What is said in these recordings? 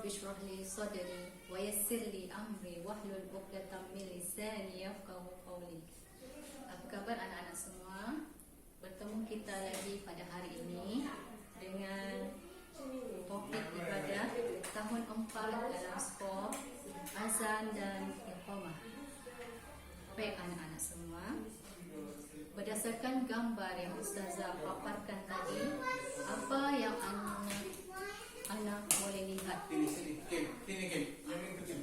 Rabbi shrah li sadri wa yassir li amri wahlul 'uqdatam min lisani yafqahu qawli. Apa khabar anak-anak semua? Bertemu kita lagi pada hari ini dengan topik ibadah tahun 4 dalam skop azan dan iqamah. Baik anak-anak semua, berdasarkan gambar yang Ustazah paparkan tadi, apa yang anak boleh lihat? Sini, Kim. Yang ini kecil.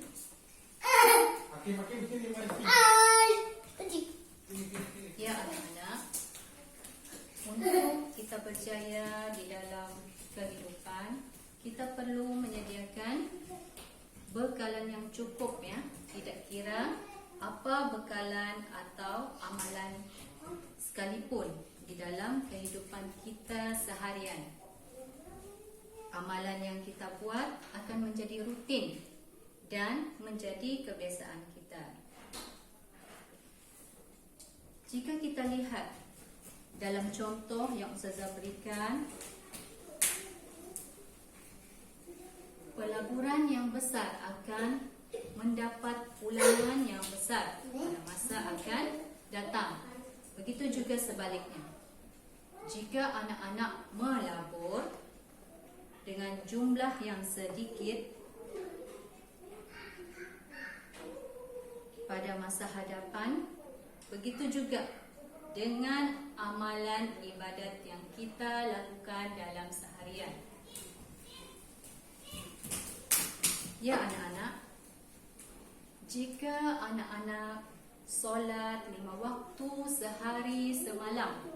Hakim, sini, mari. Sini. Ya anak-anak, untuk kita berjaya di dalam kehidupan, kita perlu menyediakan bekalan yang cukup ya. Tidak kira apa bekalan atau amalan sekalipun di dalam kehidupan kita seharian. Amalan yang kita buat akan menjadi rutin dan menjadi kebiasaan kita. Jika kita lihat dalam contoh yang Ustazah berikan, pelaburan yang besar akan mendapat ulangan yang besar pada masa akan datang. Begitu juga sebaliknya. Jika anak-anak melabur dengan jumlah yang sedikit pada masa hadapan, begitu juga dengan amalan ibadat yang kita lakukan dalam seharian. Ya anak-anak, jika anak-anak solat 5 waktu sehari semalam,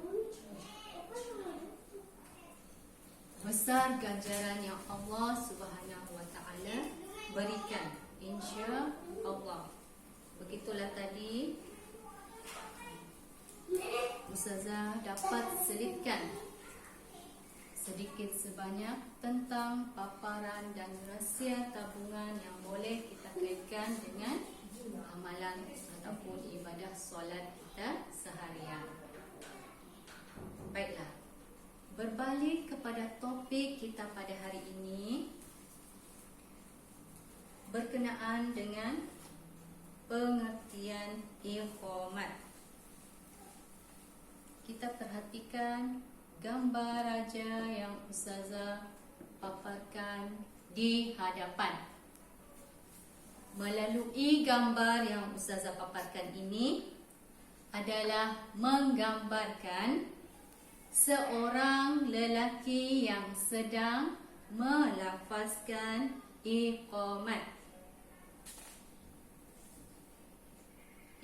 besar ganjaran yang Allah Subhanahu wa taala berikan, insya-Allah. Begitulah tadi Ustazah dapat selitkan sedikit sebanyak tentang paparan dan rahsia tabungan yang boleh kita kaitkan dengan amalan ataupun ibadah solat kita seharian. Baiklah, berbalik kepada topik kita pada hari ini berkenaan dengan pengertian iqamat. Kita perhatikan gambar raja yang Ustazah paparkan di hadapan. Melalui gambar yang Ustazah paparkan ini adalah menggambarkan seorang lelaki yang sedang melafazkan iqamat.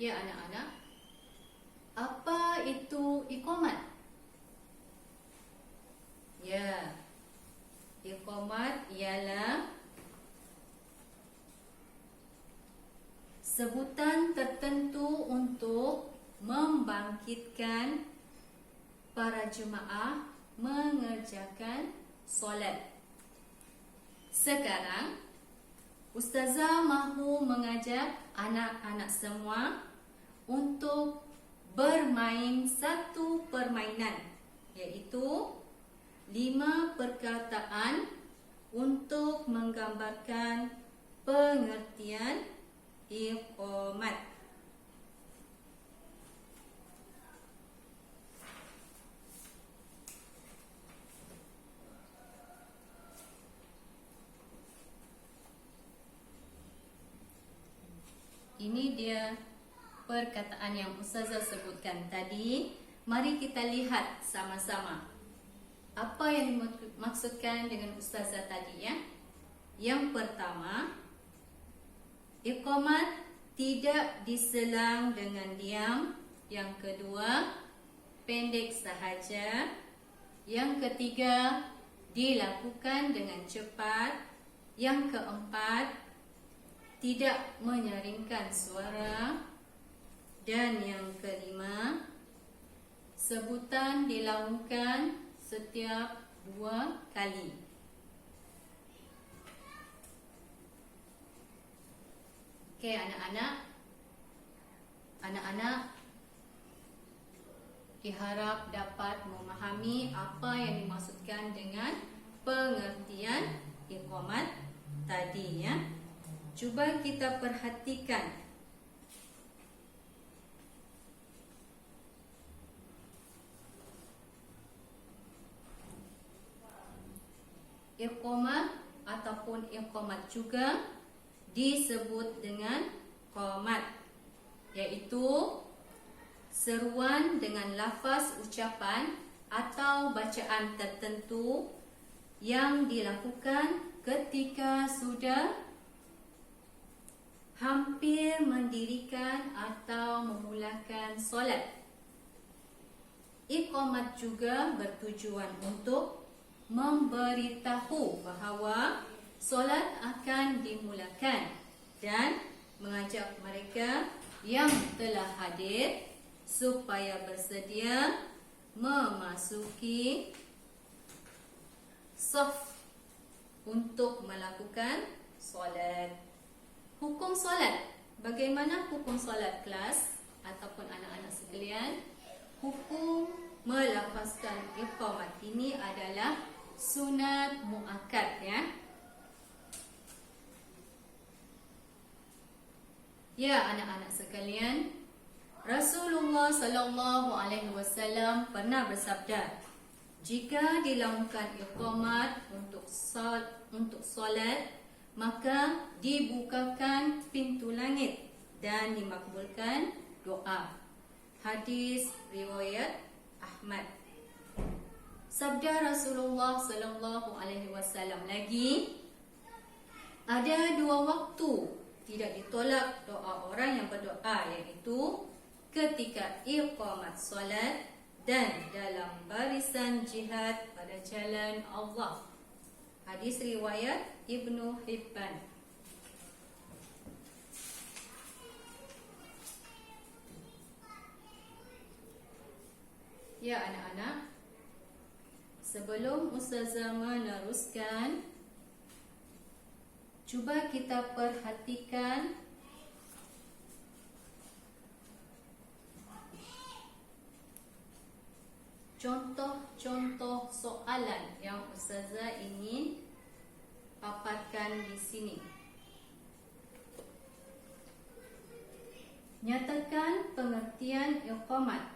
Ya anak-anak, apa itu iqamat? Ya, iqamat ialah sebutan tertentu untuk membangkitkan para jemaah mengerjakan solat. Sekarang Ustazah mahu mengajak anak-anak semua untuk bermain satu permainan, iaitu 5 perkataan untuk menggambarkan pengertian iqamat. Ini dia perkataan yang Ustazah sebutkan tadi. Mari kita lihat sama-sama apa yang dimaksudkan dengan Ustazah tadi ya. Yang pertama, iqamat tidak diselang dengan diam. Yang kedua, pendek sahaja. Yang ketiga, dilakukan dengan cepat. Yang keempat, tidak menyaringkan suara. Dan yang kelima, sebutan dilaungkan setiap 2 kali. Okey anak-anak, diharap dapat memahami apa yang dimaksudkan dengan pengertian iqamat. tadi ya. Cuba kita perhatikan. Iqamah ataupun iqamat juga disebut dengan qamat, iaitu seruan dengan lafaz ucapan atau bacaan tertentu yang dilakukan ketika sudah hampir mendirikan atau memulakan solat. Iqamat juga bertujuan untuk memberitahu bahawa solat akan dimulakan dan mengajak mereka yang telah hadir supaya bersedia memasuki saf untuk melakukan solat. Hukum solat. Bagaimana hukum solat kelas ataupun anak-anak sekalian? Hukum melafazkan iqamat ini adalah sunat muakkad ya. Ya anak-anak sekalian, Rasulullah sallallahu alaihi wasallam pernah bersabda, jika dilakukan iqamat untuk solat, maka dibukakan pintu langit dan dimakbulkan doa. Hadis riwayat Ahmad. Sabda Rasulullah sallallahu alaihi wasallam lagi, ada dua waktu tidak ditolak doa orang yang berdoa, iaitu ketika iqamat solat dan dalam barisan jihad pada jalan Allah. Hadis riwayat Ibnu Hibban. Ya anak-anak, sebelum Ustazah meneruskan, cuba kita perhatikan contoh-contoh soalan yang Ustazah ingin paparkan di sini. Nyatakan pengertian iqamat.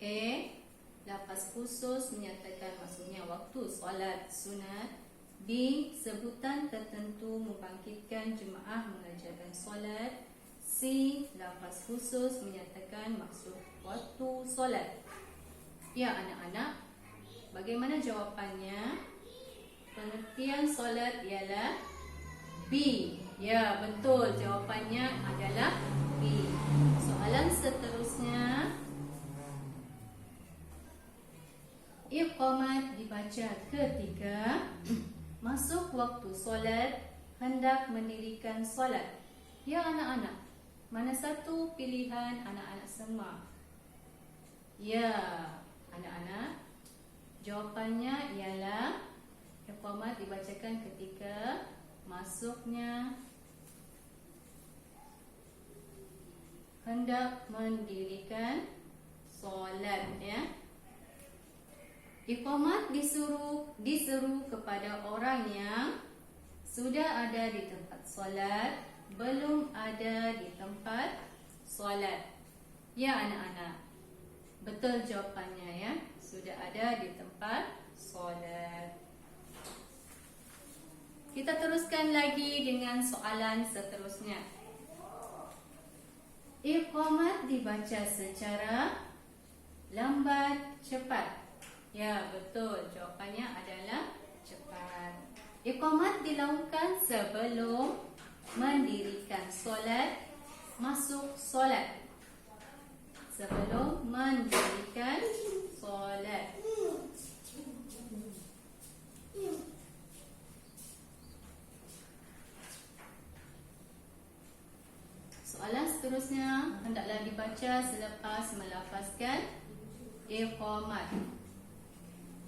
A. Lafaz khusus menyatakan maksudnya waktu solat sunat. B. Sebutan tertentu membangkitkan jemaah mengerjakan solat. C. Lafaz khusus menyatakan maksud waktu solat. Ya anak-anak, bagaimana jawapannya? Pengertian solat ialah B. Ya betul, jawapannya adalah B. Soalan seterusnya, iqamat dibaca ketika masuk waktu solat, hendak mendirikan solat. Ya anak-anak, mana satu pilihan anak-anak semua? Ya anak-anak, jawapannya ialah iqamat dibacakan ketika masuknya, hendak mendirikan solat ya. Iqamat diseru kepada orang yang sudah ada di tempat solat, belum ada di tempat solat. Ya anak-anak, betul jawapannya ya, sudah ada di tempat solat. Kita teruskan lagi dengan soalan seterusnya. Iqamat dibaca secara lambat cepat. Ya betul, jawapannya adalah cepat. Iqamat dilakukan sebelum mendirikan solat, masuk solat. Sebelum mendirikan solat. Soalan seterusnya hendaklah dibaca selepas melafazkan iqamat.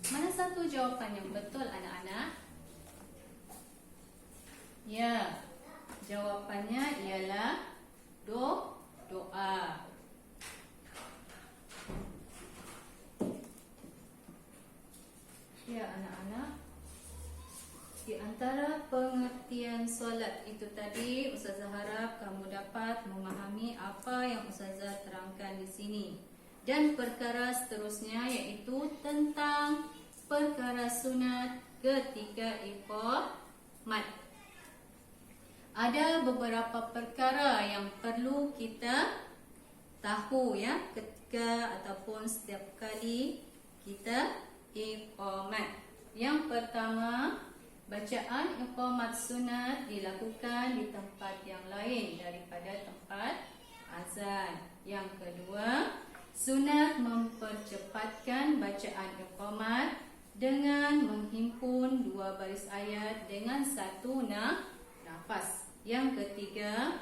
Mana satu jawapan yang betul anak-anak? Ya, jawapannya ialah doa. Ya anak-anak, di antara pengertian pengertian solat itu tadi, Ustazah harap kamu dapat memahami apa yang Ustazah terangkan di sini. Dan perkara seterusnya iaitu tentang perkara sunat ketika iqamat. Ada beberapa perkara yang perlu kita tahu ya ketika ataupun setiap kali kita iqamat. Yang pertama, bacaan iqamat sunat dilakukan di tempat yang lain daripada tempat azan. Yang kedua, sunat mempercepatkan bacaan iqamat dengan menghimpun 2 baris ayat dengan satu nafas. Yang ketiga,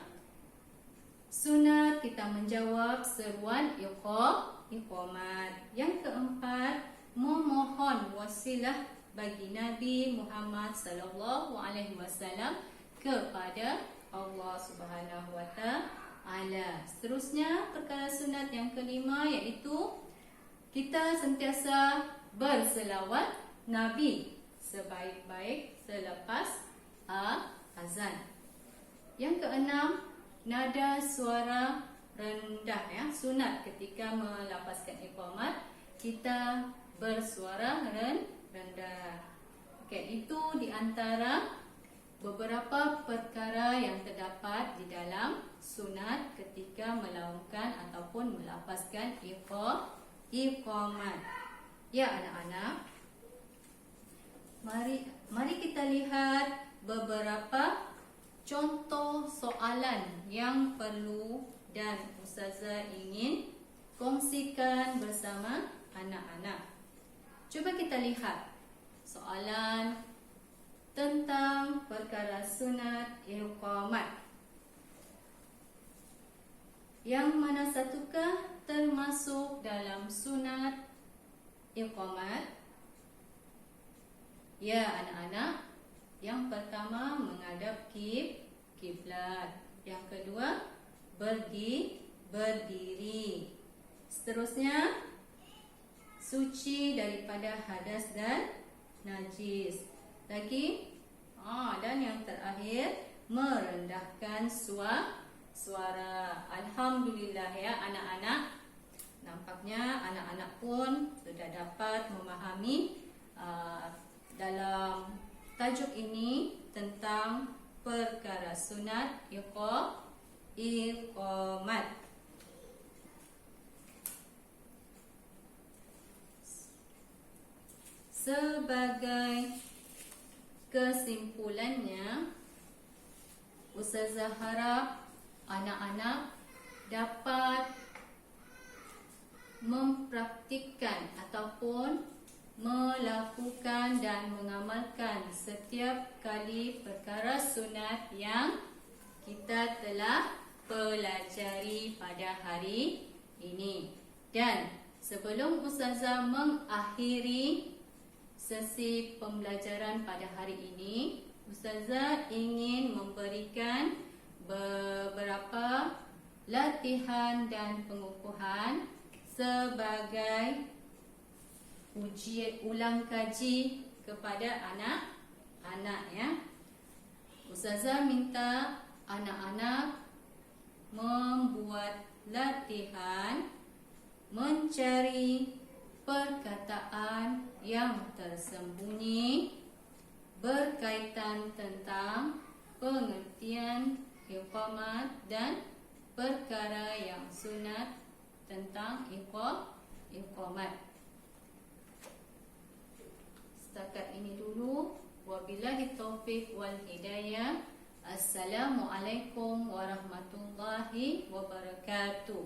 sunat kita menjawab seruan iqamat. Yang keempat, memohon wasilah bagi Nabi Muhammad sallallahu alaihi wasallam kepada Allah Subhanahu wa taala. Seterusnya, perkara sunat yang kelima iaitu kita sentiasa berselawat Nabi sebaik-baik selepas azan. Yang keenam, nada suara rendah ya, sunat ketika melafazkan iqamat kita bersuara rendah. Okey, itu di antara beberapa perkara yang terdapat di dalam sunat ketika melaungkan ataupun melafazkan iqamat. Ya anak-anak, mari kita lihat beberapa contoh soalan yang perlu dan Ustazah ingin kongsikan bersama anak-anak. Cuba kita lihat soalan tentang perkara sunat iqamat. Yang mana satukah termasuk dalam sunat iqamat? Ya anak-anak, yang pertama menghadap kiblat. Yang kedua berdiri. Seterusnya suci daripada hadas dan najis. Lagi dan yang terakhir merendahkan suara. Alhamdulillah ya anak-anak. Nampaknya anak-anak pun sudah dapat memahami dalam tajuk ini tentang perkara sunat iqamat. Sebagai kesimpulannya, Ustazah harap anak-anak dapat mempraktikkan ataupun melakukan dan mengamalkan setiap kali perkara sunat yang kita telah pelajari pada hari ini. Dan sebelum Ustazah mengakhiri sesi pembelajaran pada hari ini, Ustazah ingin memberikan beberapa latihan dan pengukuhan sebagai ulang kaji kepada anak-anak ya. Ustazah minta anak-anak membuat latihan mencari perkataan yang tersembunyi berkaitan tentang pengertian iqamat dan perkara yang sunat tentang iqamat. Setakat ini dulu. Wabillahi taufiq wal hidayah. Assalamualaikum warahmatullahi wabarakatuh.